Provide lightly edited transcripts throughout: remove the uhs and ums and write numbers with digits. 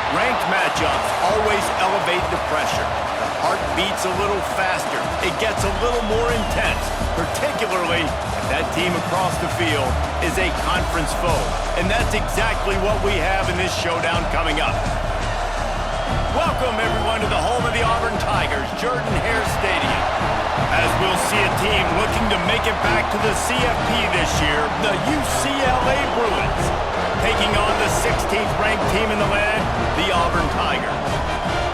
Ranked matchups always elevate the pressure. The heart beats a little faster. It gets a little more intense, particularly if that team across the field is a conference foe. And that's exactly what we have in this showdown coming up. Welcome, everyone, to the home of the Auburn Tigers, Jordan-Hare Stadium. As we'll see a team looking to make it back to the CFP this year, the UCLA Bruins, taking on the 16th ranked team in the land, the Auburn Tigers.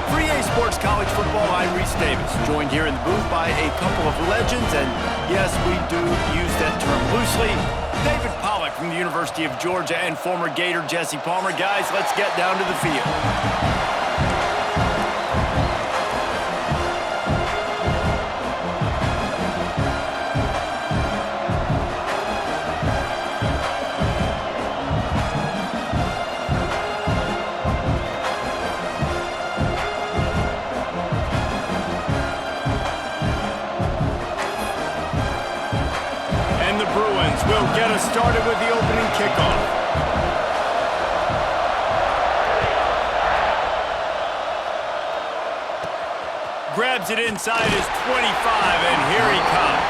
For EA Sports College Football, I'm Reese Davis, joined here in the booth by a couple of legends, and yes, we do use that term loosely. David Pollack from the University of Georgia and former Gator Jesse Palmer. Guys, let's get down to the field. Will get us started with the opening kickoff. grabs it inside his 25, and here he comes.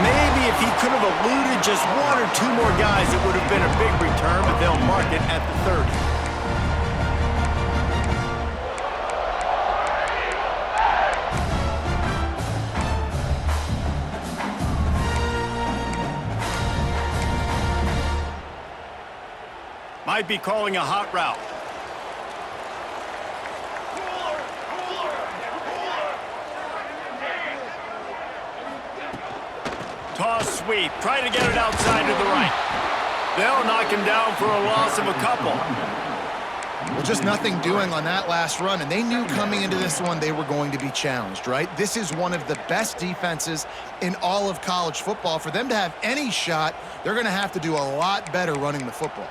Maybe if he could have eluded just one or two more guys, it would have been a big return, but they'll mark it at the 30. Might be calling a hot route. Toss sweep. Try to get it outside to the right. They'll knock him down for a loss of a couple. Well, just nothing doing on that last run, and they knew coming into this one they were going to be challenged, right? This is one of the best defenses in all of college football. For them to have any shot, they're going to have to do a lot better running the football.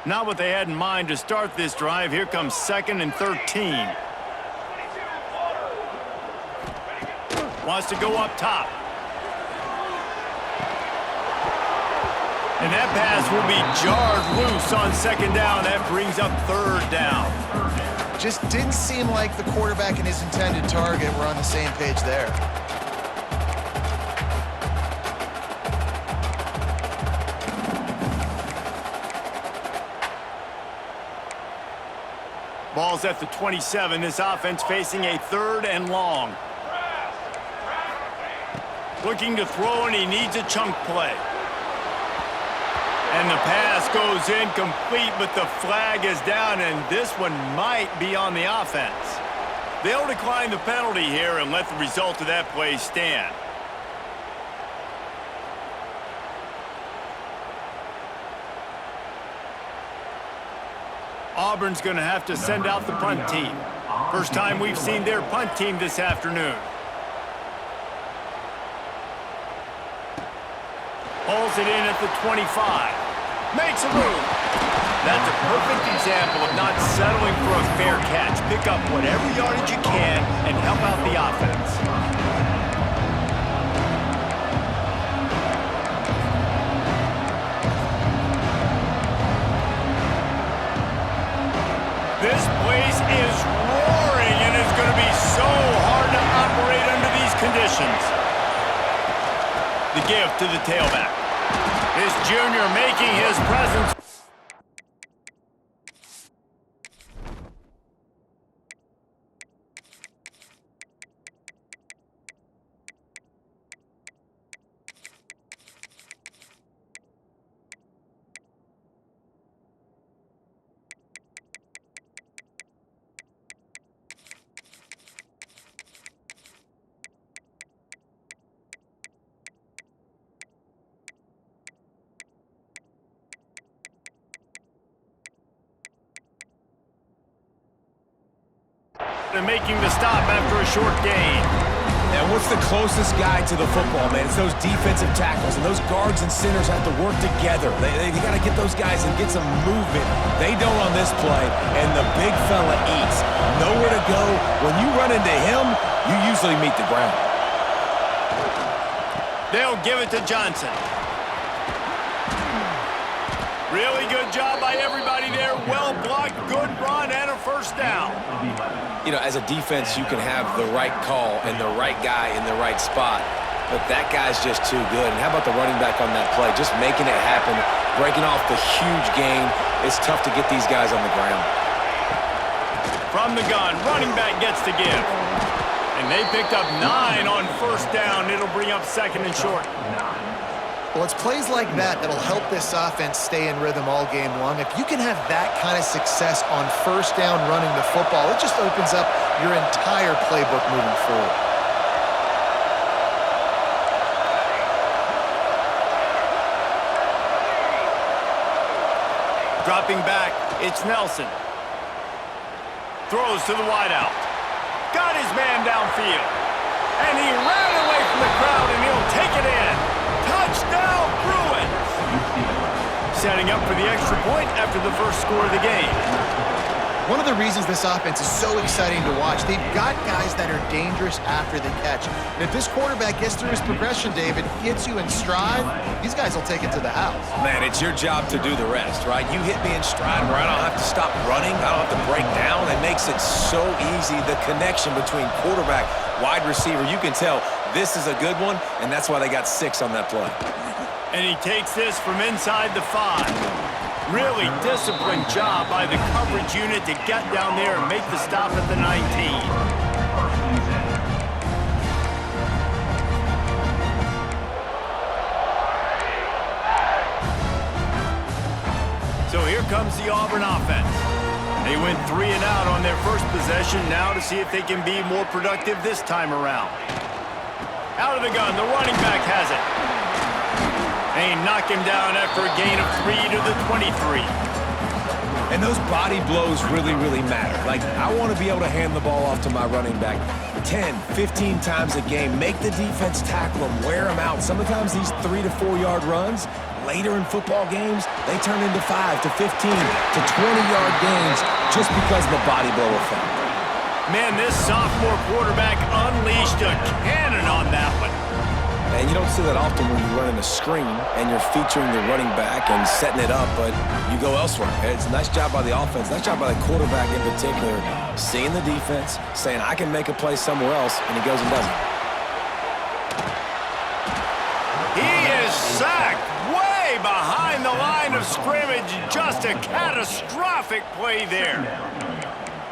Not what they had in mind to start this drive. Here comes 2nd and 13. Wants to go up top. And that pass will be jarred loose on 2nd down. That brings up 3rd down. Just didn't seem like the quarterback and his intended target were on the same page there. Ball's at the 27. This offense facing a 3rd and long. Looking to throw, and he needs a chunk play. And the pass goes incomplete, but the flag is down, and this one might be on the offense. They'll decline the penalty here and let the result of that play stand. Auburn's going to have to send out the punt team. First time we've seen their punt team this afternoon. Pulls it in at the 25. Makes a move. That's a perfect example of not settling for a fair catch. Pick up whatever yardage you can and help out the offense. This place is roaring, and it's going to be so hard to operate under these conditions. The give to the tailback. This junior making his presence. And making the stop after a short gain. And what's the closest guy to the football, man? It's those defensive tackles, and those guards and centers have to work together. They got to get those guys and get some movement. They don't on this play, and the big fella eats. Nowhere to go. When you run into him, you usually meet the ground. They'll give it to Johnson. Really good job by everybody there. Well blocked, good run, and a 1st down. You know, as a defense, you can have the right call and the right guy in the right spot, but that guy's just too good. And how about the running back on that play? Just making it happen, breaking off the huge gain. It's tough to get these guys on the ground. From the gun, running back gets the give. And they picked up 9 on 1st down. It'll bring up 2nd and short. Well, it's plays like that that'll help this offense stay in rhythm all game long. If you can have that kind of success on 1st down running the football, it just opens up your entire playbook moving forward. Dropping back, it's Nelson. Throws to the wideout. Got his man downfield. And he ran away from the crowd, and he'll take it in. Touchdown, Bruins! Setting up for the extra point after the first score of the game. One of the reasons this offense is so exciting to watch, they've got guys that are dangerous after the catch. And if this quarterback gets through his progression, David, hits you in stride, these guys will take it to the house. Man, it's your job to do the rest, right? You hit me in stride where I don't have to stop running. I don't have to break down. It makes it so easy, the connection between quarterback, wide receiver. You can tell this is a good one, and that's why they got 6 on that play. And he takes this from inside the 5. Really disciplined job by the coverage unit to get down there and make the stop at the 19. So here comes the Auburn offense. They went 3 and out on their first possession, now to see if they can be more productive this time around. Out of the gun, the running back has it. They knock him down after a gain of 3 to the 23. And those body blows really, really matter. Like, I want to be able to hand the ball off to my running back 10, 15 times a game. Make the defense tackle them, wear them out. Sometimes these 3 to 4 yard runs, later in football games, they turn into 5 to 15 to 20-yard gains just because of the body blow effect. Man, this sophomore quarterback unleashed a cannon on that one. And you don't see that often when you're running a screen and you're featuring the running back and setting it up, but you go elsewhere. It's a nice job by the offense, nice job by the quarterback in particular, seeing the defense, saying, I can make a play somewhere else, and he goes and does it. He is sacked way behind the line of scrimmage. Just a catastrophic play there.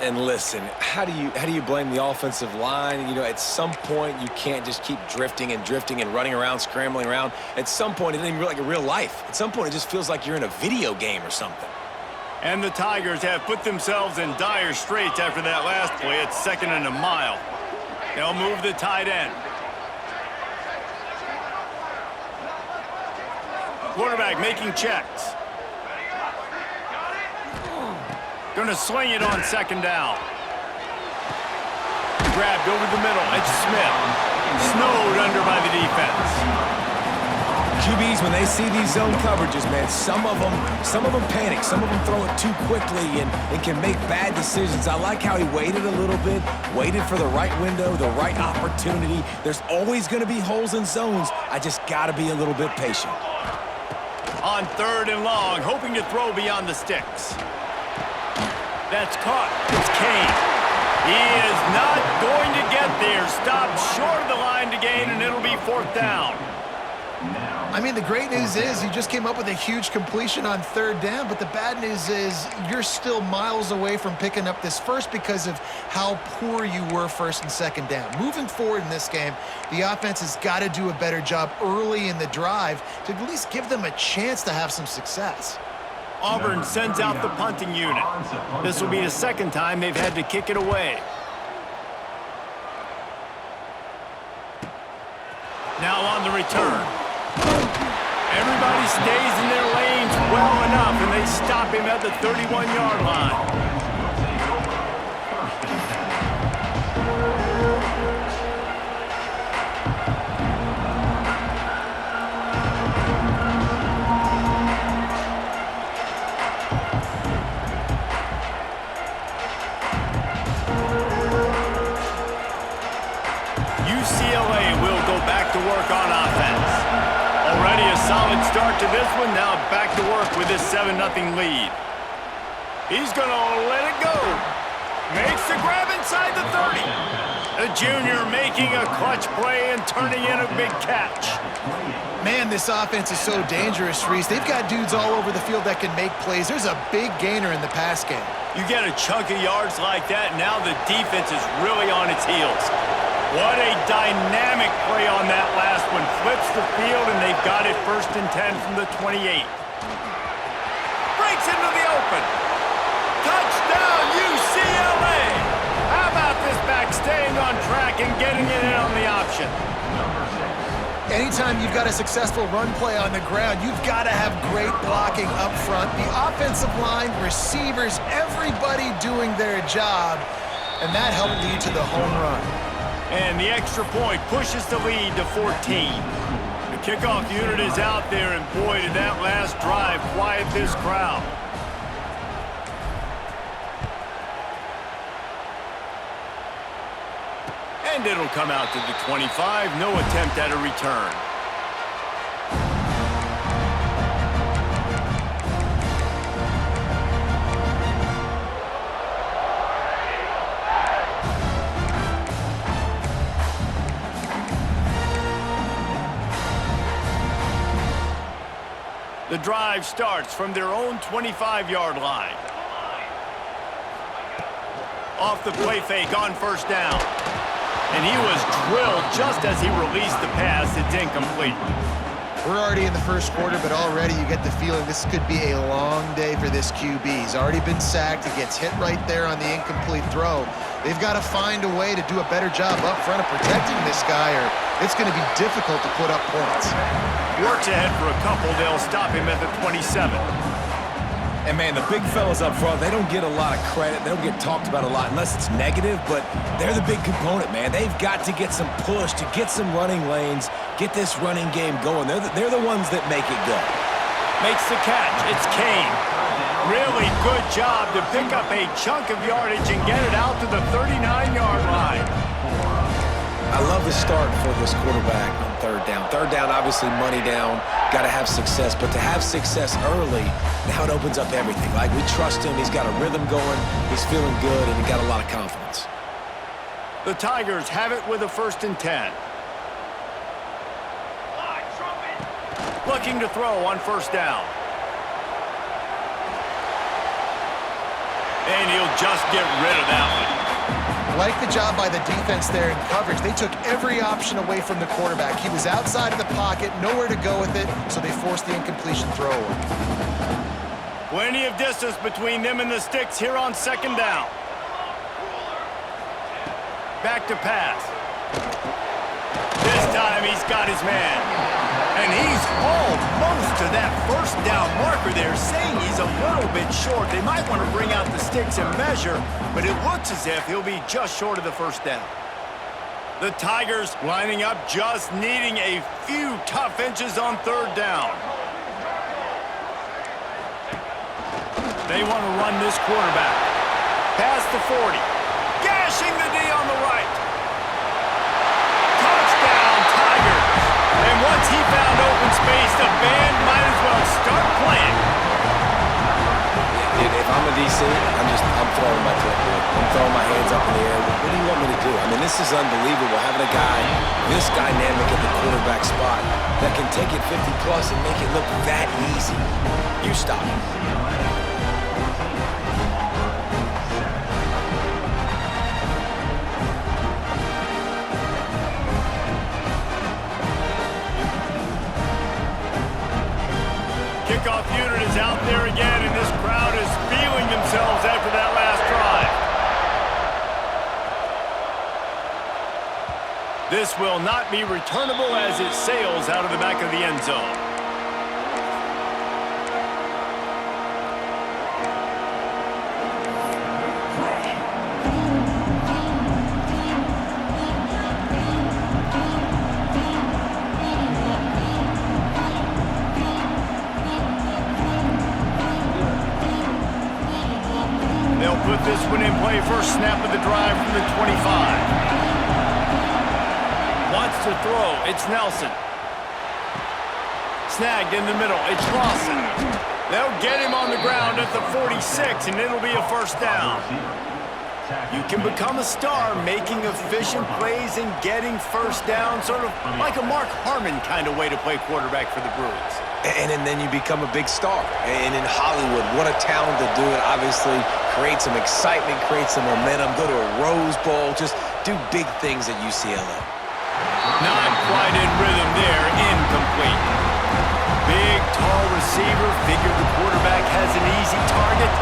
And listen, how do you blame the offensive line? You know, at some point, you can't just keep drifting and running around, scrambling around. At some point, it doesn't even feel like a real life. At some point, it just feels like you're in a video game or something. And the Tigers have put themselves in dire straits after that last play. It's 2nd and a mile. They'll move the tight end. Quarterback making checks. Gonna sling it on 2nd down. Grabbed over the middle. It's Smith. Snowed under by the defense. QBs, when they see these zone coverages, man, some of them panic. Some of them throw it too quickly and can make bad decisions. I like how he waited a little bit, waited for the right window, the right opportunity. There's always going to be holes in zones. I just got to be a little bit patient. On 3rd and long, hoping to throw beyond the sticks. That's caught. It's Kane. He is not going to get there. Stopped short of the line to gain, and it'll be 4th down. I mean, the great news is he just came up with a huge completion on 3rd down, but the bad news is you're still miles away from picking up this first because of how poor you were 1st and 2nd down. Moving forward in this game, the offense has got to do a better job early in the drive to at least give them a chance to have some success. Auburn sends out the punting unit. This will be the 2nd time they've had to kick it away. Now on the return. Everybody stays in their lanes well enough, and they stop him at the 31-yard line. UCLA will go back to work on offense. Already a solid start to this one. Now back to work with this 7-0 lead. He's going to let it go. Makes the grab inside the 30. The junior making a clutch play and turning in a big catch. Man, this offense is so dangerous, Reese. They've got dudes all over the field that can make plays. There's a big gainer in the pass game. You get a chunk of yards like that, now the defense is really on its heels. What a dynamic play on that last one. Flips the field, and they've got it 1st and 10 from the 28. Breaks into the open. Touchdown, UCLA! How about this back staying on track and getting it in on the option? Anytime you've got a successful run play on the ground, you've got to have great blocking up front. The offensive line, receivers, everybody doing their job, and that helped lead to the home run. And the extra point pushes the lead to 14. The kickoff unit is out there, and boy, did that last drive quiet this crowd. And it'll come out to the 25. No attempt at a return. The drive starts from their own 25-yard line. Off the play fake on first down. And he was drilled just as he released the pass. It's incomplete. We're already in the first quarter, but already you get the feeling this could be a long day for this QB. He's already been sacked. He gets hit right there on the incomplete throw. They've got to find a way to do a better job up front of protecting this guy, or it's going to be difficult to put up points. Works ahead for a couple. They'll stop him at the 27. And, man, the big fellas up front, they don't get a lot of credit. They don't get talked about a lot unless it's negative, but they're the big component, man. They've got to get some push, to get some running lanes, get this running game going. They're the ones that make it go. Makes the catch. It's Kane. Really good job to pick up a chunk of yardage and get it out to the 39-yard line. I love the start for this quarterback on third down. Third down, obviously money down, got to have success. But to have success early, now it opens up everything. Like, we trust him, he's got a rhythm going, he's feeling good, and he got a lot of confidence. The Tigers have it with a 1st and 10. Looking to throw on first down. And he'll just get rid of that one. Like the job by the defense there in coverage. They took every option away from the quarterback. He was outside of the pocket, nowhere to go with it, so they forced the incompletion throw away. Plenty of distance between them and the sticks here on 2nd down. Back to pass. This time he's got his man. And he's almost to that first down marker there, saying he's a little bit short. They might want to bring out the sticks and measure, but it looks as if he'll be just short of the first down. The Tigers lining up, just needing a few tough inches on 3rd down. They want to run this quarterback. Past the 40. Gashing the D on the right. Touchdown, Tigers. And once he found open space, the band might as well start playing. If I'm a DC, I'm throwing my clipboard. I'm throwing my hands up in the air. What do you want me to do? I mean, this is unbelievable, having a guy this dynamic at the quarterback spot that can take it 50-plus and make it look that easy. You stop him. Kickoff unit is out there again, and this crowd is feeling themselves after that last drive. This will not be returnable as it sails out of the back of the end zone. Put this one in play. First snap of the drive from the 25. Wants to throw. It's Nelson. Snagged in the middle. It's Lawson. They'll get him on the ground at the 46, and it'll be a first down. You can become a star making efficient plays and getting first down, sort of like a Mark Harmon kind of way to play quarterback for the Bruins. And then you become a big star. And in Hollywood, what a talent to do it. Obviously, create some excitement, create some momentum, go to a Rose Bowl, just do big things at UCLA. Not quite in rhythm there, incomplete. Big, tall receiver, figured the quarterback has an easy target.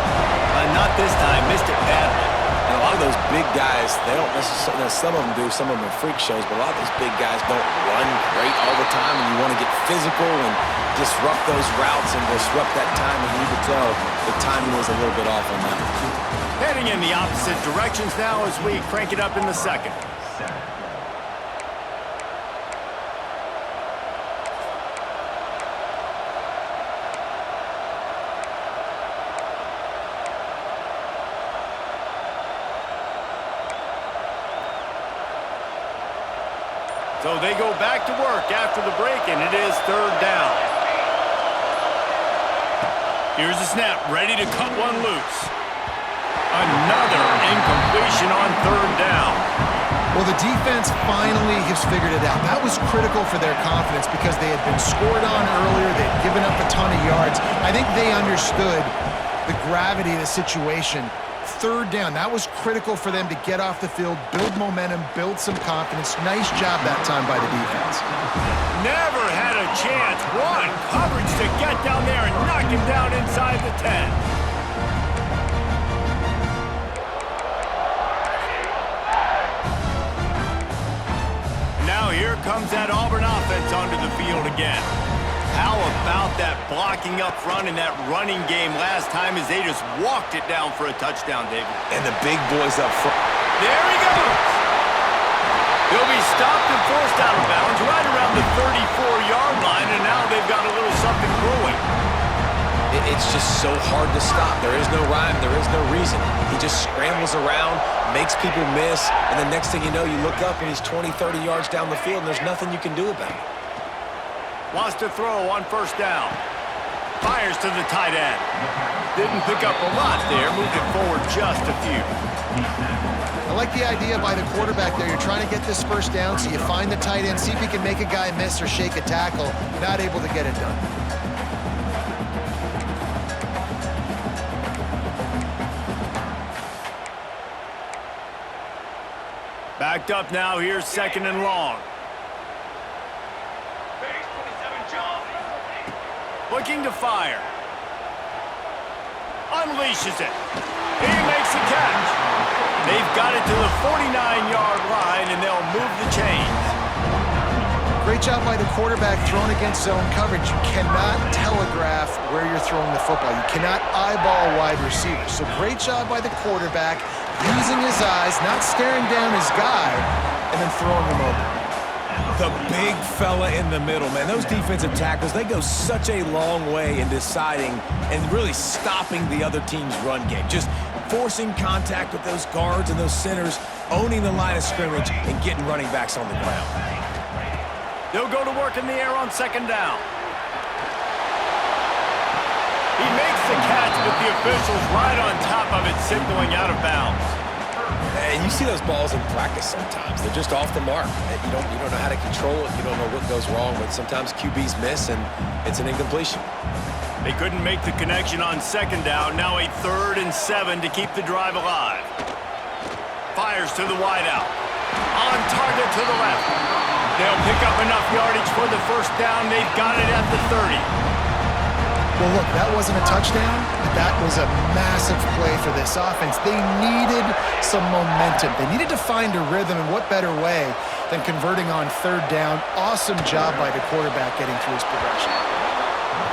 Not this time, missed it badly. And a lot of those big guys, they don't necessarily, some of them do, some of them are freak shows, but a lot of those big guys don't run great all the time, and you want to get physical and disrupt those routes and disrupt that timing. You can tell the timing was a little bit off on that one. Heading in the opposite directions now as we crank it up in the 2nd. So they go back to work after the break, and it is third down. Here's the snap, ready to cut one loose. Another incompletion on third down. Well, the defense finally has figured it out. That was critical for their confidence because they had been scored on earlier. They had given up a ton of yards. I think they understood the gravity of the situation. Third down, that was critical for them to get off the field, build momentum, build some confidence. Nice job that time by the defense. Never had a chance. One coverage to get down there and knock him down inside the 10. Here comes that Auburn offense onto the field again. How about that blocking up front and that running game last time as they just walked it down for a touchdown, David? And the big boys up front. There he goes! He'll be stopped and forced out of bounds right around the 34-yard line, and now they've got a little something brewing. It's just so hard to stop. There is no rhyme. There is no reason. He just scrambles around, makes people miss, and the next thing you know, you look up and he's 20, 30 yards down the field, and there's nothing you can do about it. Wants to throw on first down. Fires to the tight end. Didn't pick up a lot there. Moved it forward just a few. I like the idea by the quarterback there. You're trying to get this first down, so you find the tight end, see if you can make a guy miss or shake a tackle. Not able to get it done. Backed up now, here's second and long. Looking to fire. Unleashes it. He makes the catch. They've got it to the 49-yard line, and they'll move the chains. Great job by the quarterback thrown against zone coverage. You cannot telegraph where you're throwing the football. You cannot eyeball wide receivers. So great job by the quarterback, using his eyes, not staring down his guy, and then throwing him over. The big fella in the middle, man. Those defensive tackles, they go such a long way in deciding and really stopping the other team's run game. Just forcing contact with those guards and those centers, owning the line of scrimmage, and getting running backs on the ground. They'll go to work in the air on second down. He makes the catch, but the official's right on top of it, signaling out of bounds. And you see those balls in practice sometimes. They're just off the mark. You don't know how to control it. You don't know what goes wrong, but sometimes QBs miss, and it's an incompletion. They couldn't make the connection on second down. Now a 3rd and 7 to keep the drive alive. Fires to the wideout. On target to the left. They'll pick up enough yardage for the first down. They've got it at the 30. Well, look, that wasn't a touchdown, but that was a massive play for this offense. They needed some momentum. They needed to find a rhythm, and what better way than converting on third down. Awesome job by the quarterback getting through his progression.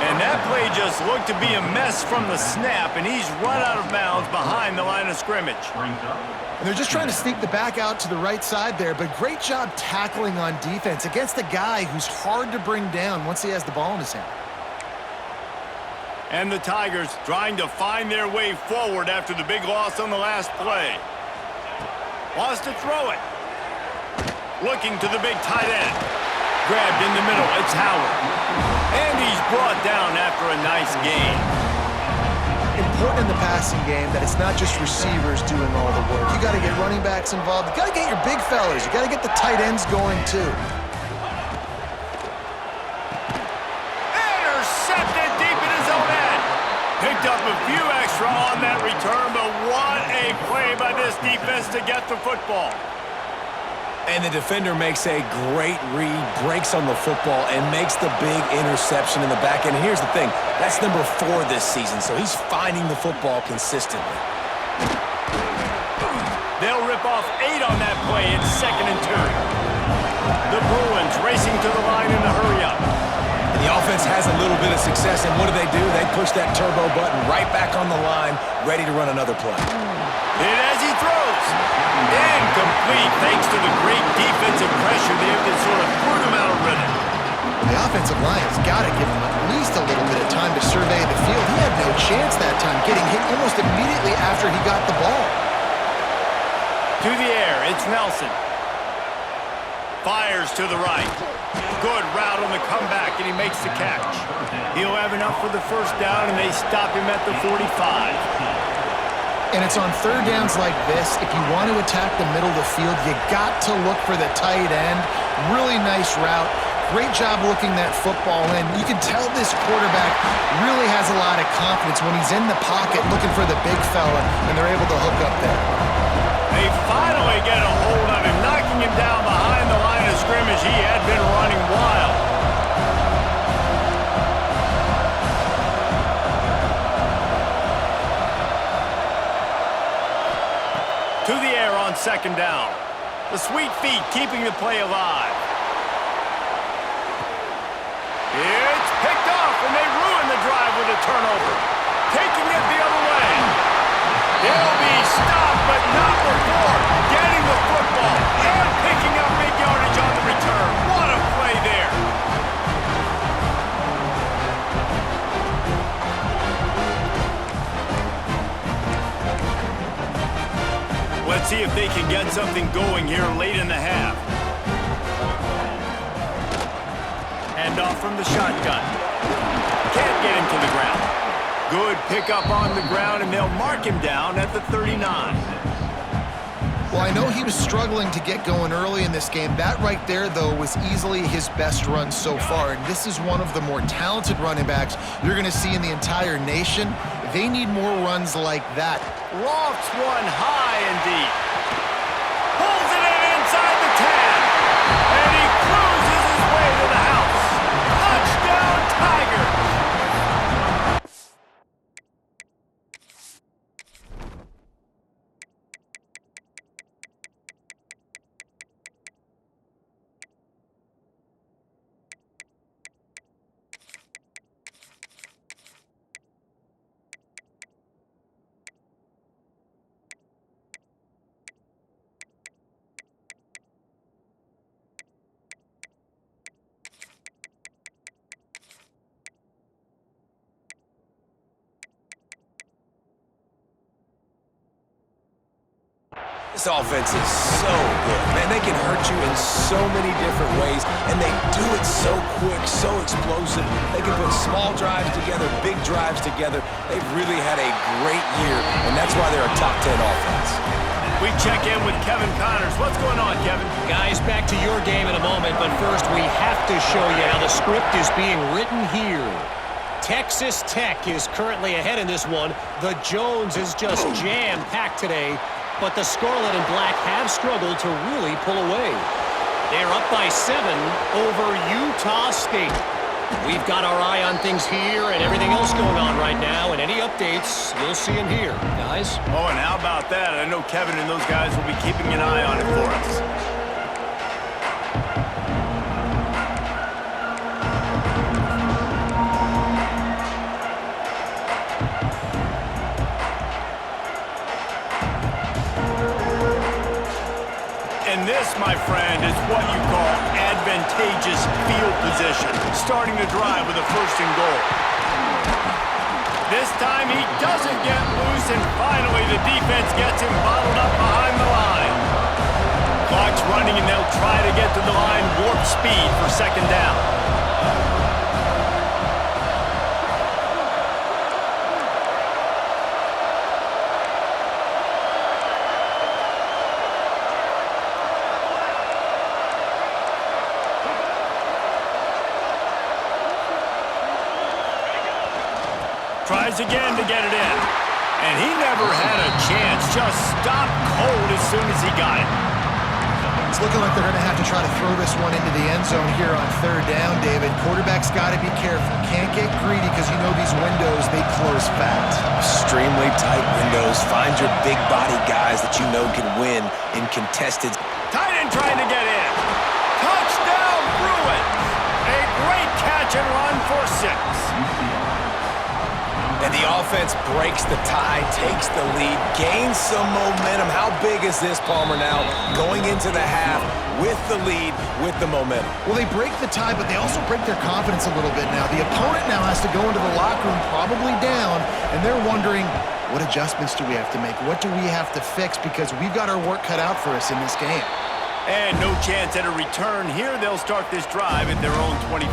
And that play just looked to be a mess from the snap, and he's run out of bounds behind the line of scrimmage. And they're just trying to sneak the back out to the right side there, but great job tackling on defense against a guy who's hard to bring down once he has the ball in his hand. And the Tigers trying to find their way forward after the big loss on the last play. Wants to throw it. Looking to the big tight end. Grabbed in the middle, it's Howard. And he's brought down after a nice gain. Important in the passing game that it's not just receivers doing all the work. You got to get running backs involved. You got to get your big fellas. You got to get the tight ends going too. Intercepted deep in his own end. Picked up a few extra on that return, but what a play by this defense to get the football. And the defender makes a great read, breaks on the football, and makes the big interception in the back end. And here's the thing, that's number 4 this season, so he's finding the football consistently. They'll rip off 8 on that play. It's 2nd and 2. The Bruins racing to the line in the hurry-up. And the offense has a little bit of success, and what do? They push that turbo button right back on the line, ready to run another play. And as he throws, incomplete thanks to the great defensive pressure there that sort of threw him out of rhythm. The offensive line has got to give him at least a little bit of time to survey the field. He had no chance that time, getting hit almost immediately after he got the ball. To the air, it's Nelson. Fires to the right. Good route on the comeback, and he makes the catch. He'll have enough for the first down, and they stop him at the 45. And it's on third downs like this, if you want to attack the middle of the field, you got to look for the tight end. Really nice route. Great job looking that football in. You can tell this quarterback really has a lot of confidence when he's in the pocket looking for the big fella, and they're able to hook up there. They finally get a hold of him, knocking him down behind the line of scrimmage. He had been running wild. To the air on second down. The sweet feet keeping the play alive. It's picked off, and they ruin the drive with a turnover. Taking it the other way. They'll be stopped, but not before getting the football and picking up big yardage on the return. What a play there. Let's see if they can get something going here late in the half. Handoff from the shotgun. Can't get him to the ground. Good pickup on the ground, and they'll mark him down at the 39. Well, I know he was struggling to get going early in this game. That right there, though, was easily his best run so far. And this is one of the more talented running backs you're going to see in the entire nation. They need more runs like that. Lofts one high and deep. Pulls it in inside the 10. And he cruises his way to the house. Touchdown, Tigers! This offense is so good. Man, they can hurt you in so many different ways, and they do it so quick, so explosive. They can put small drives together, big drives together. They've really had a great year, and that's why they're a top 10 offense. We check in with Kevin Connors. What's going on, Kevin? Guys, back to your game in a moment, but first we have to show you how the script is being written here. Texas Tech is currently ahead in this one. The Jones is just jam-packed today. But the Scarlet and Black have struggled to really pull away. They're up by 7 over Utah State. We've got our eye on things here and everything else going on right now, and any updates, you'll see them here, guys. Oh, and how about that? I know Kevin and those guys will be keeping an eye on it for us. This, my friend, is what you call advantageous field position. Starting the drive with a first and goal. This time he doesn't get loose, and finally the defense gets him bottled up behind the line. Clock's running, and they'll try to get to the line warp speed for second down. Tries again to get it in. And he never had a chance. Just stopped cold as soon as he got it. It's looking like they're going to have to try to throw this one into the end zone here on third down, David. Quarterback's got to be careful. Can't get greedy because you know these windows, they close fast. Extremely tight windows. Find your big body guys that you know can win in contested. Tight end trying to get in. Touchdown, Bruins. A great catch and run for 6. And the offense breaks the tie, takes the lead, gains some momentum. How big is this, Palmer, now? Going into the half with the lead, with the momentum. Well, they break the tie, but they also break their confidence a little bit now. The opponent now has to go into the locker room probably down, and they're wondering, what adjustments do we have to make? What do we have to fix? Because we've got our work cut out for us in this game. And no chance at a return here. They'll start this drive at their own 25.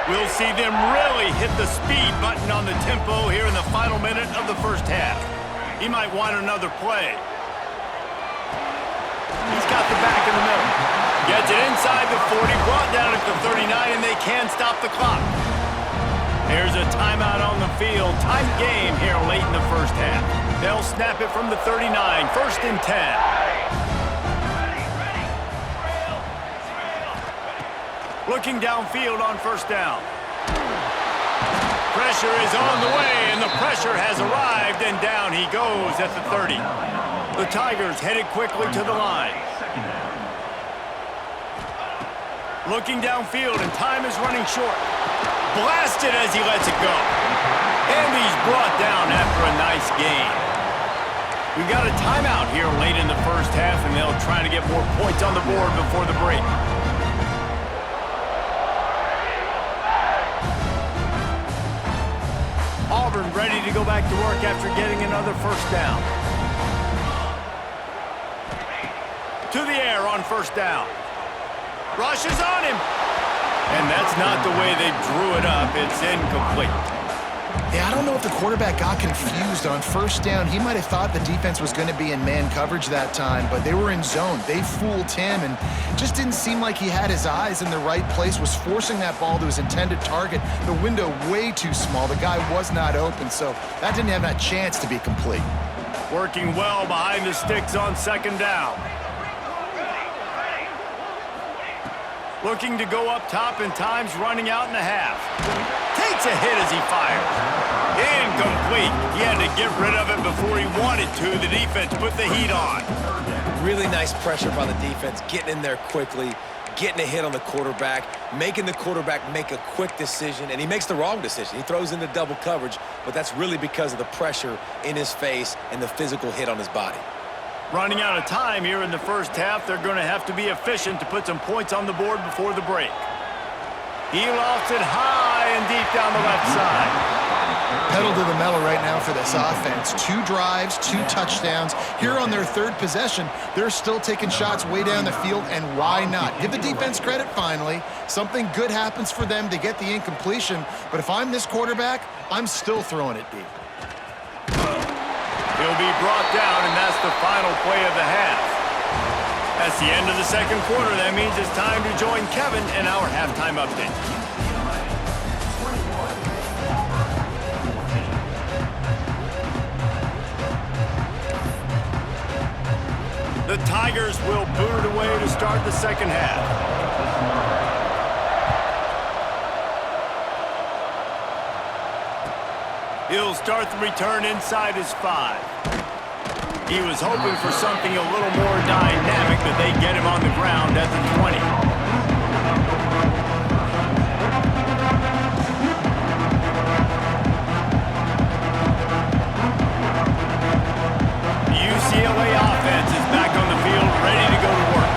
We'll see them really hit the speed button on the tempo here in the final minute of the first half. He might want another play. He's got the back in the middle. Gets it inside the 40, brought down at the 39, and they can stop the clock. There's a timeout on the field. Tight game here late in the first half. They'll snap it from the 39, 1st and 10. Looking downfield on 1st down. Pressure is on the way, and the pressure has arrived, and down he goes at the 30. The Tigers headed quickly to the line. Looking downfield, and time is running short. Blasted as he lets it go. And he's brought down after a nice gain. We've got a timeout here late in the first half, and they'll try to get more points on the board before the break. Auburn ready to go back to work after getting another 1st down. To the air on 1st down. Rushes on him. And that's not the way they drew it up. It's incomplete. Yeah, I don't know if the quarterback got confused on 1st down. He might have thought the defense was going to be in man coverage that time, but they were in zone. They fooled him and just didn't seem like he had his eyes in the right place, was forcing that ball to his intended target. The window way too small. The guy was not open, so that didn't have that chance to be complete. Working well behind the sticks on 2nd down. Looking to go up top, and time's running out in the half. Takes a hit as he fires. Incomplete. He had to get rid of it before he wanted to. The defense put the heat on. Really nice pressure by the defense, getting in there quickly, getting a hit on the quarterback, making the quarterback make a quick decision, and he makes the wrong decision. He throws into double coverage, but that's really because of the pressure in his face and the physical hit on his body. Running out of time here in the first half. They're going to have to be efficient to put some points on the board before the break. He lofts it high and deep down the left side. Pedal to the metal right now for this offense. 2 drives, 2 touchdowns. Here on their 3rd possession, they're still taking shots way down the field, and why not? Give the defense credit finally. Something good happens for them to get the incompletion, but if I'm this quarterback, I'm still throwing it deep. He'll be brought down, and that's the final play of the half. That's the end of the 2nd quarter. That means it's time to join Kevin in our halftime update. The Tigers will boot it away to start the 2nd half. He'll start the return inside his 5. He was hoping for something a little more dynamic, but they get him on the ground at the 20. The UCLA offense is back on the field, ready to go to work.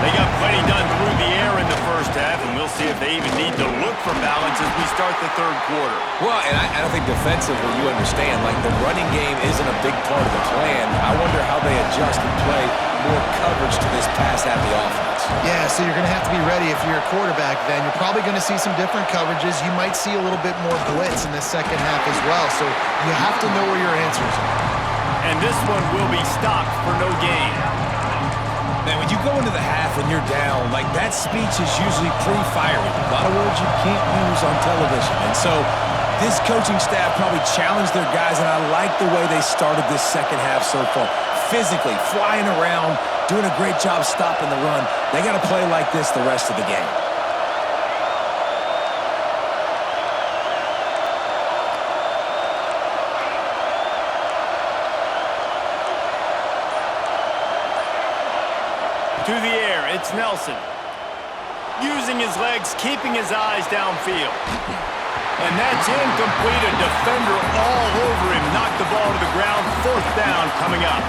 They got plenty done through the air in the first half, and we'll see if they even need to look for balance as we start the 3rd quarter. Well, and I don't think defensively you understand, like the running game isn't a big part of the plan. I wonder how they adjust and play more coverage to this pass-happy offense. Yeah, so you're going to have to be ready if you're a quarterback then. You're probably going to see some different coverages. You might see a little bit more blitz in the 2nd half as well, so you have to know where your answers are. And this one will be stopped for no gain. Man, when you go into the half and you're down, like that speech is usually pretty fiery. A lot of words you can't use on television. And so this coaching staff probably challenged their guys, and I like the way they started this 2nd half so far. Physically, flying around, doing a great job stopping the run. They got to play like this the rest of the game. To the air, it's Nelson. Using his legs, keeping his eyes downfield. And that's incomplete. A defender all over him. Knocked the ball to the ground. 4th down coming up.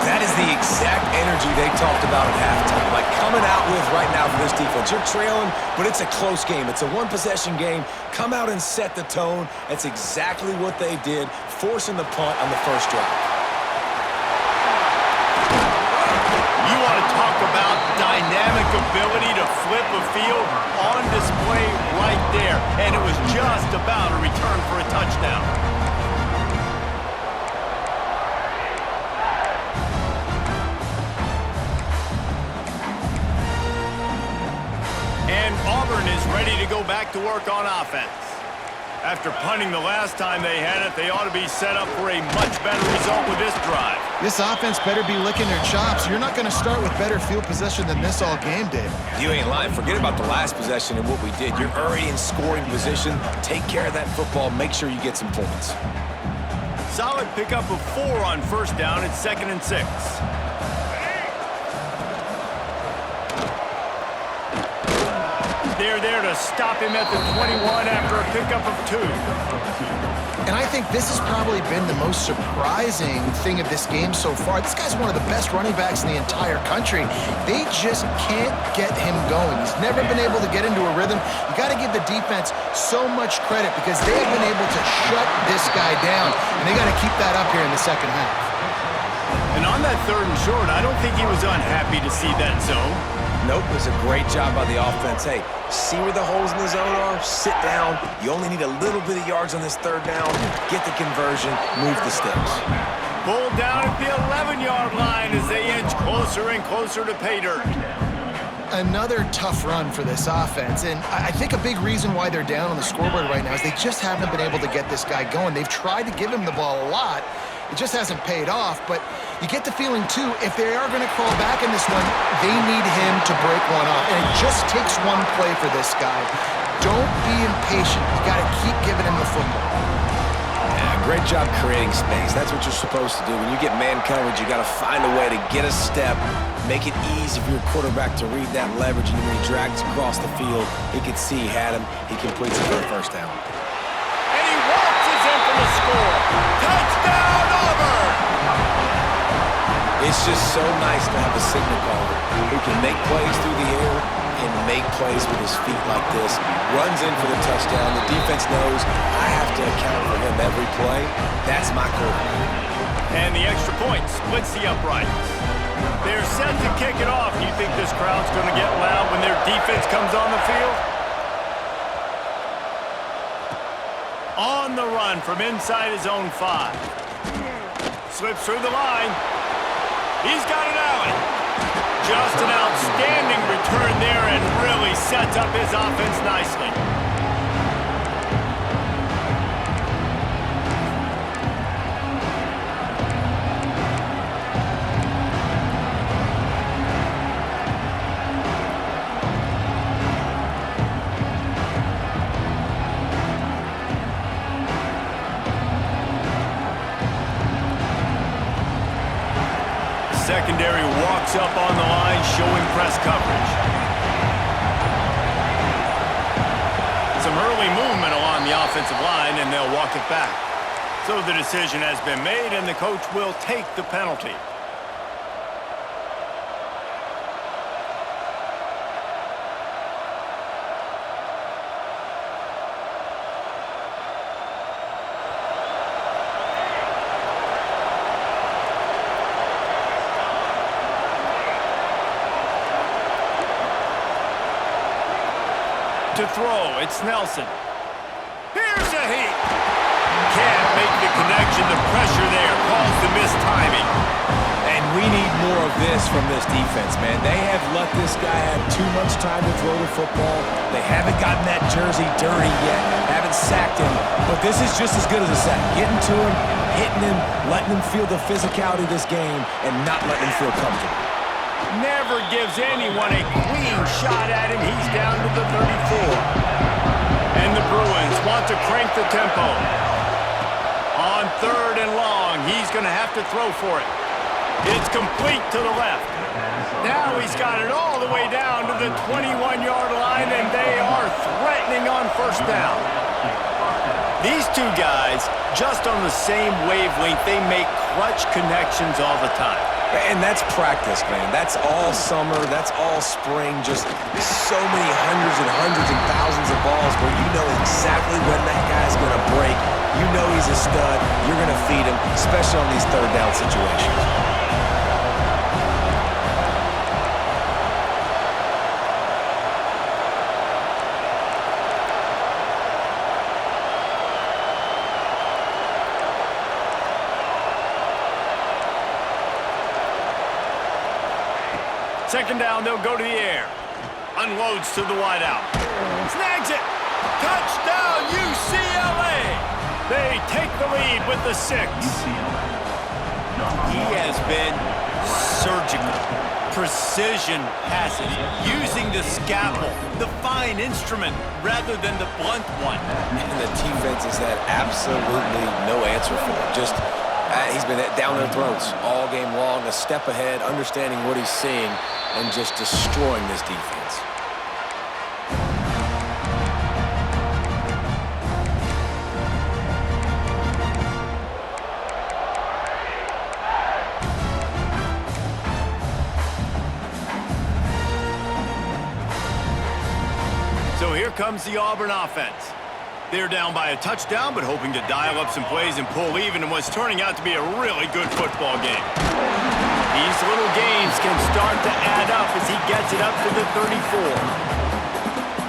That is the exact energy they talked about at halftime. Like coming out with right now for this defense. You're trailing, but it's a close game. It's a one-possession game. Come out and set the tone. That's exactly what they did, forcing the punt on the first drive. You want to talk about dynamic ability to flip a field on display right there. And it was just about a return for a touchdown. And Auburn is ready to go back to work on offense. After punting the last time they had it, they ought to be set up for a much better result with this drive. This offense better be licking their chops. You're not going to start with better field possession than this all game did. You ain't lying. Forget about the last possession and what we did. You're already in scoring position. Take care of that football. Make sure you get some points. Solid pickup of 4 on first down. It's 2nd and 6. They're there to stop him at the 21 after a pickup of 2. And I think this has probably been the most surprising thing of this game so far. This guy's one of the best running backs in the entire country. They just can't get him going. He's never been able to get into a rhythm. You got to give the defense so much credit because they have been able to shut this guy down, and they got to keep that up here in the second half. And on that 3rd and short, I don't think he was unhappy to see that zone. Nope, it was a great job by the offense. Hey, see where the holes in the zone are? Sit down. You only need a little bit of yards on this 3rd down. Get the conversion. Move the sticks. Pulled down at the 11-yard line as they inch closer and closer to pay dirt. Another tough run for this offense, and I think a big reason why they're down on the scoreboard right now is they just haven't been able to get this guy going. They've tried to give him the ball a lot. It just hasn't paid off, but you get the feeling, too, if they are going to crawl back in this one, they need him to break one off. And it just takes one play for this guy. Don't be impatient. You got to keep giving him the football. Yeah, great job creating space. That's what you're supposed to do. When you get man coverage, you got to find a way to get a step, make it easy for your quarterback to read that leverage, and when he drags across the field, he can see he had him. He completes it for a first down. And he waltzes in for the score. Touchdown, Auburn! It's just so nice to have a signal caller who can make plays through the air and make plays with his feet like this. Runs in for the touchdown. The defense knows I have to account for him every play. That's my quarterback. And the extra point splits the uprights. They're set to kick it off. You think this crowd's going to get loud when their defense comes on the field? On the run from inside his own 5. Slips through the line. He's got it out. Just an outstanding return there and really sets up his offense nicely. Secondary walks up on the line, showing press coverage. Some early movement along the offensive line, and they'll walk it back. So the decision has been made, and the coach will take the penalty. To throw, it's Nelson. Here's a heat. Can't make the connection. The pressure there caused the missed timing. And we need more of this from this defense, man. They have let this guy have too much time to throw the football. They haven't gotten that jersey dirty yet, haven't sacked him. But this is just as good as a sack. Getting to him, hitting him, letting him feel the physicality of this game, and not letting him feel comfortable. Never gives anyone a clean shot at him. He's down to the 34. And the Bruins want to crank the tempo. On 3rd and long, he's going to have to throw for it. It's complete to the left. Now he's got it all the way down to the 21-yard line, and they are threatening on first down. These two guys, just on the same wavelength, they make clutch connections all the time. And that's practice, man. That's all summer. That's all spring. Just so many hundreds and thousands of balls where you know exactly when that guy's going to break. You know he's a stud. You're going to feed him, especially on these third down situations. Second down, they'll go to the air. Unloads to the wideout. Snags it. Touchdown, UCLA. They take the lead with the 6. He has been surgical. Precision passes, using the scalpel, the fine instrument, rather than the blunt one. And the defense has had absolutely no answer for him. Just he's been down their throats all game long, a step ahead, understanding what he's seeing, and just destroying this defense. So here comes the Auburn offense. They're down by a touchdown, but hoping to dial up some plays and pull even in what's turning out to be a really good football game. These little gains can start to add up as he gets it up to the 34.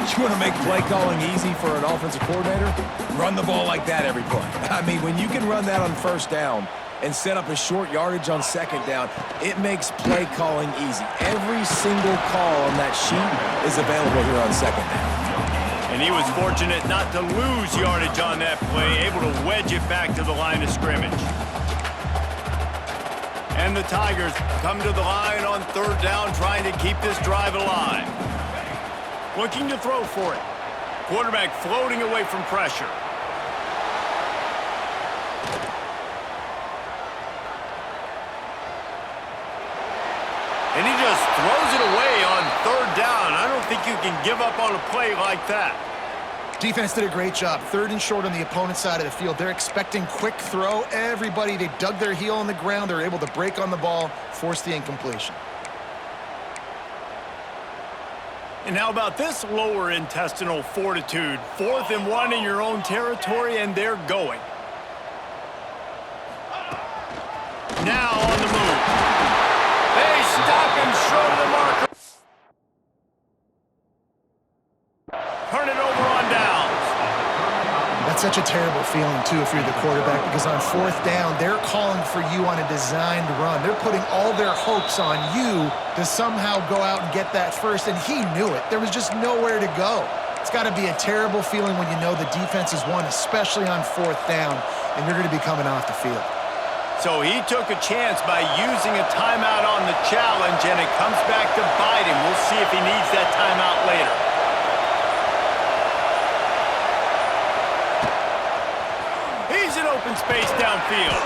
You want to make play calling easy for an offensive coordinator? Run the ball like that every play. I mean, when you can run that on first down and set up a short yardage on second down, it makes play calling easy. Every single call on that sheet is available here on second down. And he was fortunate not to lose yardage on that play, able to wedge it back to the line of scrimmage. And the Tigers come to the line on third down, trying to keep this drive alive. Looking to throw for it. Quarterback floating away from pressure. And he just throws it away on third down. I don't think you can give up on a play like that. Defense did a great job. Third and short on the opponent's side of the field. They're expecting quick throw. Everybody, they dug their heel on the ground. They're able to break on the ball, force the incompletion. And how about this lower intestinal fortitude? 4th and 1 in your own territory, and they're going. Now on the move. They stop him short of the marker. Turn it over on downs. That's such a terrible feeling, too, if you're the quarterback, because on fourth down, they're calling for you on a designed run. They're putting all their hopes on you to somehow go out and get that first, and he knew it. There was just nowhere to go. It's got to be a terrible feeling when you know the defense has won, especially on fourth down, and you're going to be coming off the field. So he took a chance by using a timeout on the challenge, and it comes back to bite him. We'll see if he needs that timeout later. He's in open space downfield.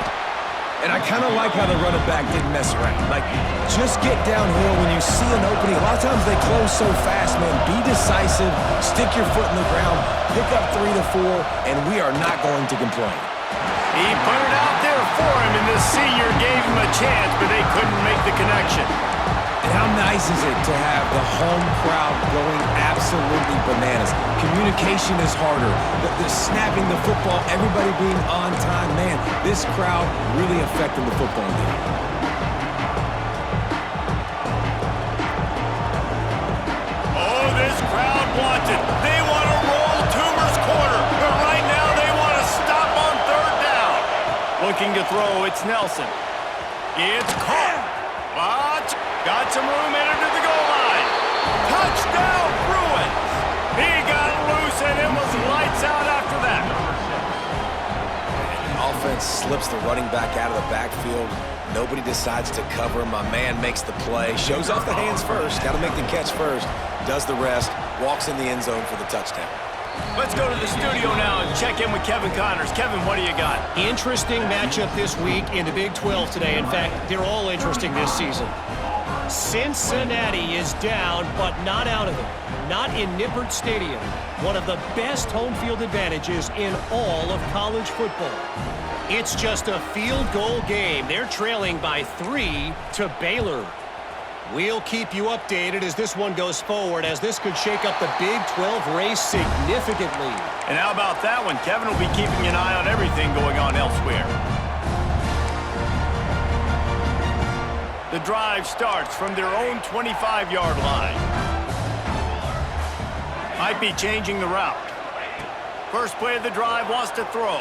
And I kind of like how the running back didn't mess around. Like, just get downhill when you see an opening. A lot of times they close so fast, man. Be decisive, stick your foot in the ground, pick up 3 to 4, and we are not going to complain. He put it out there for him, and the senior gave him a chance, but they couldn't make the connection. And how nice is it to have the home crowd going absolutely bananas? Communication is harder. The snapping the football, everybody being on time. Man, this crowd really affecting the football game. Oh, this crowd wants it. They want to roll Toomer's corner, but right now they want to stop on third down. Looking to throw, it's Nelson. It's caught. Got some room, entered to the goal line. Touchdown, Bruins. He got loose, and it was lights out after that. The offense slips the running back out of the backfield. Nobody decides to cover him. My man makes the play. Shows off the hands first. Got to make the catch first. Does the rest. Walks in the end zone for the touchdown. Let's go to the studio now and check in with Kevin Connors. Kevin, what do you got? Interesting matchup this week in the Big 12 today. In fact, they're all interesting this season. Cincinnati is down, but not out of it. Not in Nippert Stadium, one of the best home field advantages in all of college football. It's just a field goal game. They're trailing by 3 to Baylor. We'll keep you updated as this one goes forward, as this could shake up the Big 12 race significantly. And how about that one? Kevin will be keeping an eye on everything going on elsewhere. The drive starts from their own 25-yard line. Might be changing the route. First play of the drive, wants to throw.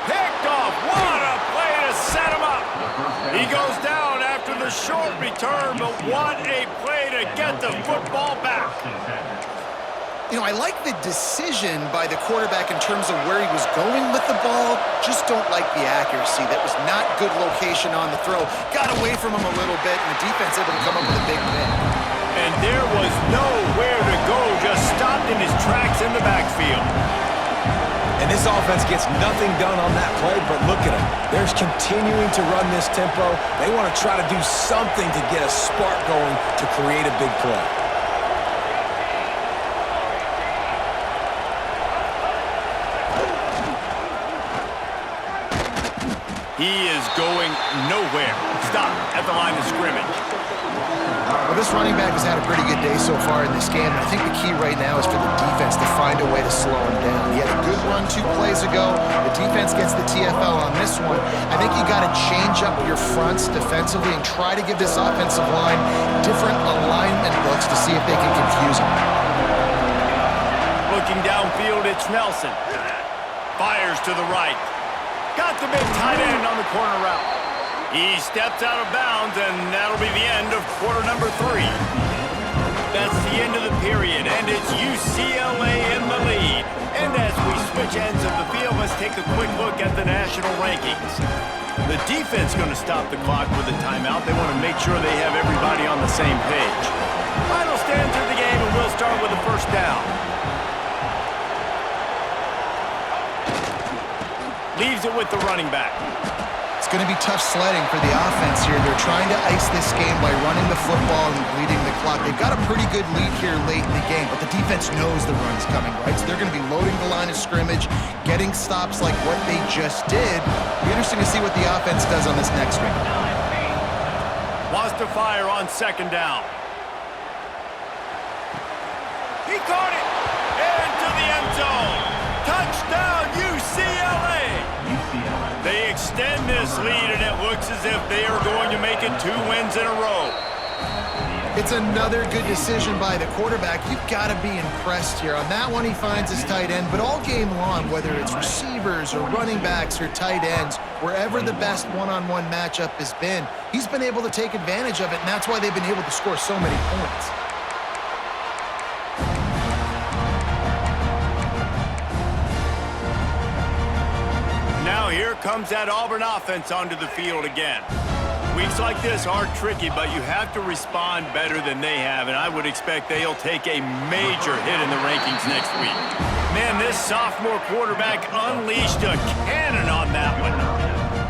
Picked off. What a play to set him up. He goes down after the short return, but what a play to get the football back. You know, I like the decision by the quarterback in terms of where he was going with the ball. Just don't like the accuracy. That was not good location on the throw. Got away from him a little bit, and the defense able to come up with a big pick. And there was nowhere to go, just stopped in his tracks in the backfield. And this offense gets nothing done on that play, but look at them. They're continuing to run this tempo. They want to try to do something to get a spark going to create a big play. He is going nowhere. Stop at the line of scrimmage. Well, this running back has had a pretty good day so far in this game, and I think the key right now is for the defense to find a way to slow him down. He had a good run 2 plays ago. The defense gets the TFL on this one. I think you got to change up your fronts defensively and try to give this offensive line different alignment looks to see if they can confuse him. Looking downfield, it's Nelson. Fires to the right. Got the big tight end on the corner route. He steps out of bounds, and that'll be the end of quarter number 3. That's the end of the period, and it's UCLA in the lead. And as we switch ends of the field, let's take a quick look at the national rankings. The defense going to stop the clock with a timeout. They want to make sure they have everybody on the same page. Final stands of the game, and we'll start with the first down. Leaves it with the running back. It's going to be tough sledding for the offense here. They're trying to ice this game by running the football and bleeding the clock. They've got a pretty good lead here late in the game, but the defense knows the run's coming, right? So they're going to be loading the line of scrimmage, getting stops like what they just did. It'll be interesting to see what the offense does on this next one. Wants to fire on second down. He caught it into the end zone. Touchdown, UCLA. They extend this lead, and it looks as if they are going to make it 2 wins in a row. It's another good decision by the quarterback. You've got to be impressed here. On that one, he finds his tight end, but all game long, whether it's receivers or running backs or tight ends, wherever the best one-on-one matchup has been, he's been able to take advantage of it, and that's why they've been able to score so many points. Here comes that Auburn offense onto the field again. Weeks like this are tricky, but you have to respond better than they have, and I would expect they'll take a major hit in the rankings next week. Man, this sophomore quarterback unleashed a cannon on that one.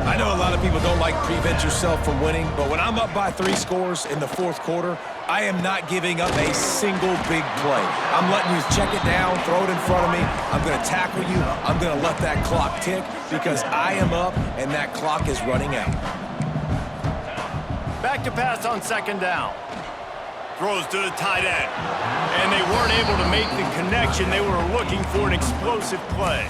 I know a lot of people don't like prevent yourself from winning, but when I'm up by 3 scores in the 4th quarter, I am not giving up a single big play. I'm letting you check it down, throw it in front of me. I'm going to tackle you. I'm going to let that clock tick because I am up and that clock is running out. Back to pass on second down. Throws to the tight end. And they weren't able to make the connection. They were looking for an explosive play.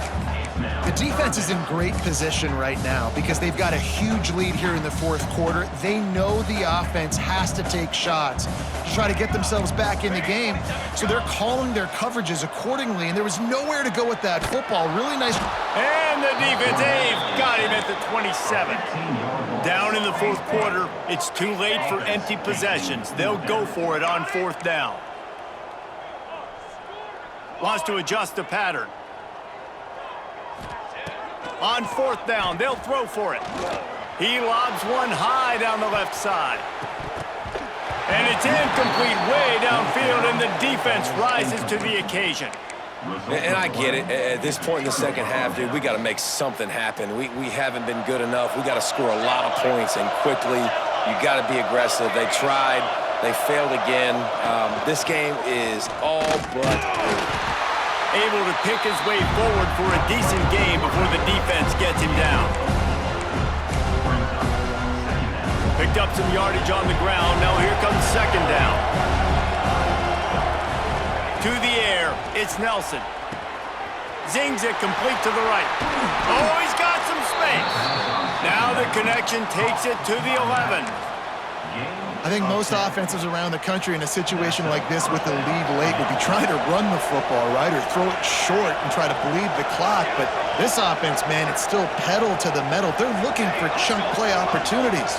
The defense is in great position right now because they've got a huge lead here in the 4th quarter. They know the offense has to take shots to try to get themselves back in the game. So they're calling their coverages accordingly, and there was nowhere to go with that football. Really nice. And the defense, they've got him at the 27. Down in the 4th quarter, it's too late for empty possessions. They'll go for it on 4th down. Wants to adjust the pattern. On 4th down, they'll throw for it. He lobs one high down the left side. And it's incomplete way downfield, and the defense rises to the occasion. And I get it. At this point in the second half, dude, we got to make something happen. We haven't been good enough. We got to score a lot of points and quickly. You got to be aggressive. They tried. They failed again. This game is all but over. Able to pick his way forward for a decent game before the defense gets him down. Picked up some yardage on the ground. Now here comes second down. To the air, it's Nelson. Zings it complete to the right. Oh, he's got some space. Now the connection takes it to the 11. I think most offenses around the country in a situation like this with the lead late would be trying to run the football, right, or throw it short and try to bleed the clock. But this offense, man, it's still pedal to the metal. They're looking for chunk play opportunities.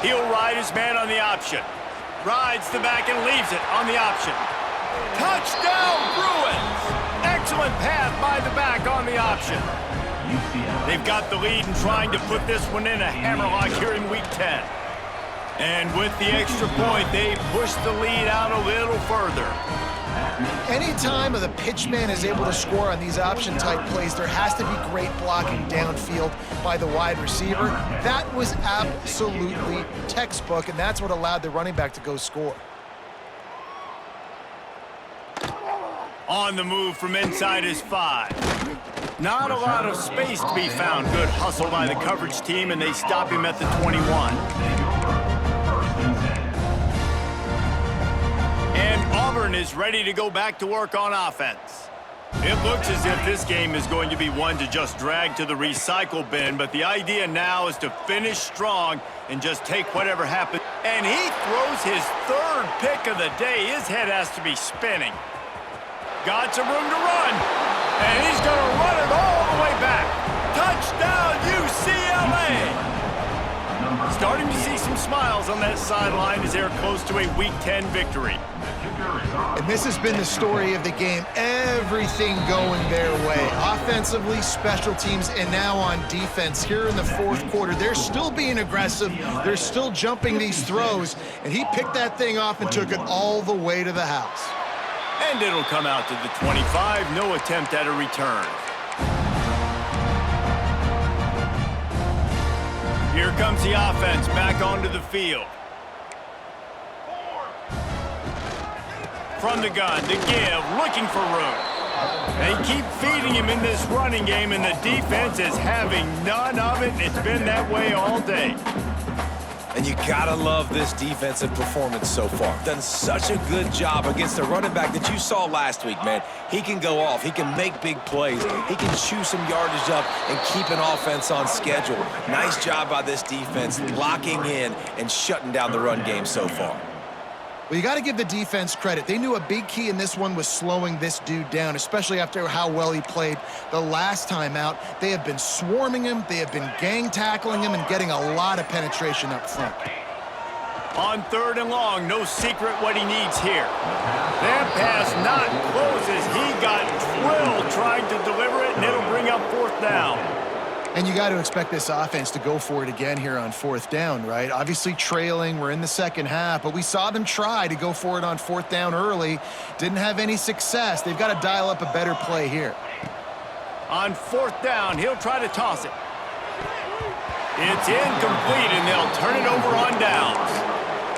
He'll ride his man on the option. Rides the back and leaves it on the option. Touchdown, Bruins! Excellent pass by the back on the option. They've got the lead and trying to put this one in a hammerlock here in Week 10. And with the extra point, they push the lead out a little further. Anytime the pitchman is able to score on these option-type plays, there has to be great blocking downfield by the wide receiver. That was absolutely textbook, and that's what allowed the running back to go score. On the move from inside his 5. Not a lot of space to be found. Good hustle by the coverage team, and they stop him at the 21. And Auburn is ready to go back to work on offense. It looks as if this game is going to be one to just drag to the recycle bin, but the idea now is to finish strong and just take whatever happens. And he throws his third pick of the day. His head has to be spinning. Got some room to run, and he's going to run it all the way back. Touchdown, UCLA! Starting to see some smiles on that sideline as they're close to a Week 10 victory. And this has been the story of the game. Everything going their way. Offensively, special teams, and now on defense. Here in the fourth quarter, they're still being aggressive. They're still jumping these throws. And he picked that thing off and took it all the way to the house. And it'll come out to the 25. No attempt at a return. Here comes the offense back onto the field. From the gun, to give, looking for room. They keep feeding him in this running game, and the defense is having none of it. It's been that way all day. And you gotta love this defensive performance so far. Done such a good job against the running back that you saw last week, man. He can go off. He can make big plays. He can chew some yardage up and keep an offense on schedule. Nice job by this defense locking in and shutting down the run game so far. Well, you got to give the defense credit. They knew a big key in this one was slowing this dude down, especially after how well he played the last time out. They have been swarming him, they have been gang tackling him, and getting a lot of penetration up front. On third and long, no secret what he needs here. That pass not close as he got drilled trying to deliver it, and it'll bring up fourth down. And you got to expect this offense to go for it again here on fourth down, right? Obviously trailing, we're in the second half, but we saw them try to go for it on fourth down early. Didn't have any success. They've got to dial up a better play here. On fourth down, he'll try to toss it. It's incomplete, and they'll turn it over on downs.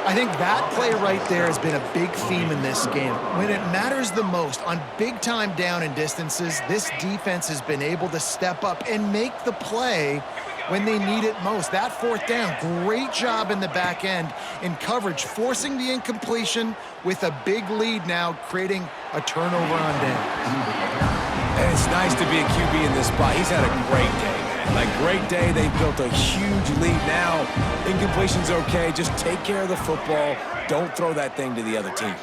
I think that play right there has been a big theme in this game. When it matters the most, on big-time down and distances, this defense has been able to step up and make the play when they need it most. That fourth down, great job in the back end in coverage, forcing the incompletion with a big lead now, creating a turnover on downs. And it's nice to be a QB in this spot. He's had a great day. A great day. They've built a huge lead now. Incompletion's okay. Just take care of the football. Don't throw that thing to the other team.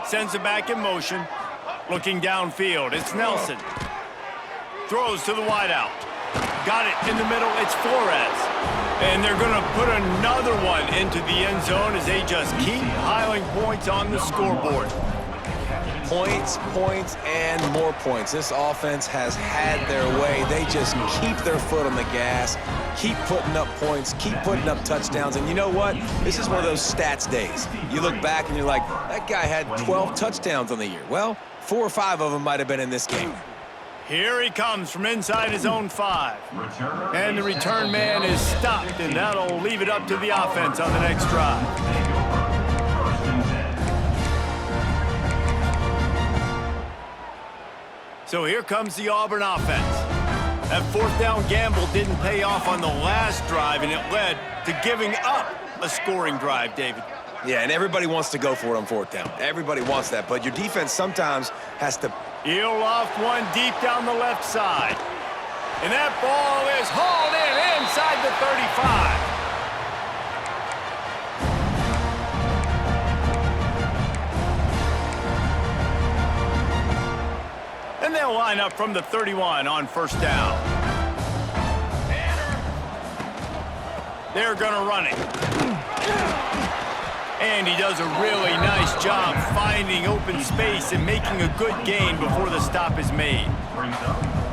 Sends it back in motion. Looking downfield. It's Nelson. Throws to the wideout. Got it in the middle. It's Flores. And they're going to put another one into the end zone as they just keep piling points on the scoreboard. Points, points, and more points. This offense has had their way. They just keep their foot on the gas, keep putting up points, keep putting up touchdowns. And you know what? This is one of those stats days. You look back and you're like, that guy had 12 touchdowns on the year. Well, 4 or 5 of them might have been in this game. Here he comes from inside his own 5. And the return man is stopped, and that'll leave it up to the offense on the next drive. So here comes the Auburn offense. That fourth down gamble didn't pay off on the last drive, and it led to giving up a scoring drive, David. Yeah, and everybody wants to go for it on fourth down. Everybody wants that, but your defense sometimes has to... He'll loft one deep down the left side. And that ball is hauled in inside the 35. And they'll line up from the 31 on first down. They're going to run it. And he does a really nice job finding open space and making a good gain before the stop is made.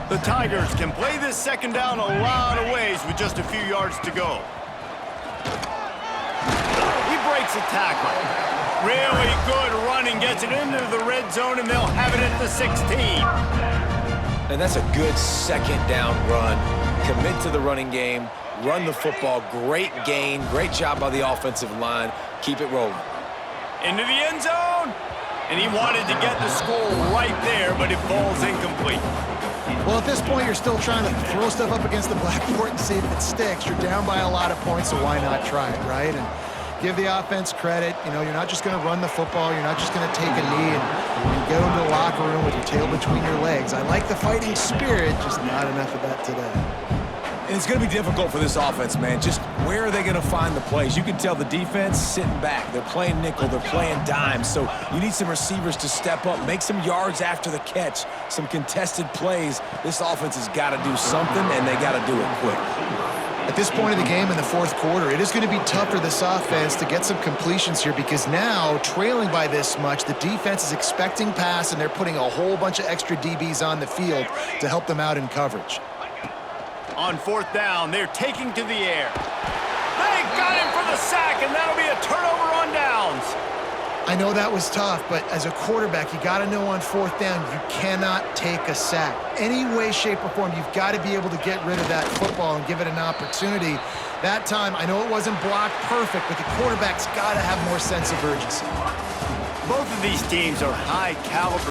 The Tigers can play this second down a lot of ways with just a few yards to go. He breaks a tackle. Really good running, gets it into the red zone, and they'll have it at the 16. And that's a good second down run. Commit to the running game, run the football, great gain, great job by the offensive line. Keep it rolling. Into the end zone. And he wanted to get the score right there, but it falls incomplete. Well, at this point, you're still trying to throw stuff up against the blackboard and see if it sticks. You're down by a lot of points, so why not try it, right? And give the offense credit. You know, you're not just going to run the football. You're not just going to take a knee and go into the locker room with your tail between your legs. I like the fighting spirit, just not enough of that today. And it's going to be difficult for this offense, man. Just where are they going to find the plays? You can tell the defense sitting back. They're playing nickel. They're playing dime. So you need some receivers to step up, make some yards after the catch, some contested plays. This offense has got to do something, and they got to do it quick. At this point of the game in the fourth quarter, it is going to be tough for this offense to get some completions here because now, trailing by this much, the defense is expecting pass, and they're putting a whole bunch of extra DBs on the field to help them out in coverage. On fourth down, they're taking to the air. They got him for the sack, and that'll be a turnover on downs. I know that was tough, but as a quarterback, you got to know on fourth down, you cannot take a sack. Any way, shape, or form, you've got to be able to get rid of that football and give it an opportunity. That time, I know it wasn't blocked perfect, but the quarterback's got to have more sense of urgency. Both of these teams are high-caliber